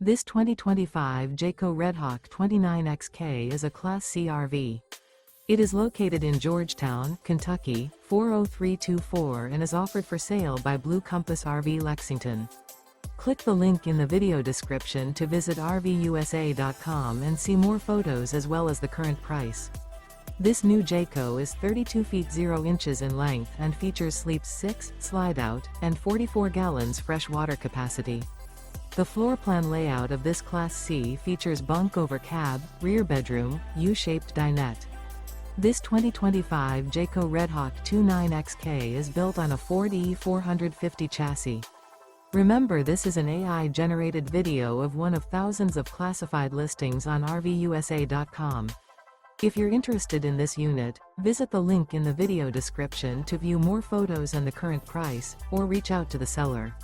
This 2025 Jayco Redhawk 29XK is a Class C RV. It is located in Georgetown, Kentucky, 40324 and is offered for sale by Blue Compass RV Lexington. Click the link in the video description to visit RVUSA.com and see more photos as well as the current price. This new Jayco is 32 feet 0 inches in length and features sleeps 6, slide-out, and 44 gallons fresh water capacity. The floor plan layout of this Class C features bunk over cab, rear bedroom, U-shaped dinette. This 2025 Jayco Redhawk 29XK is built on a Ford E450 chassis. Remember, this is an AI-generated video of one of thousands of classified listings on RVUSA.com. If you're interested in this unit, visit the link in the video description to view more photos and the current price, or reach out to the seller.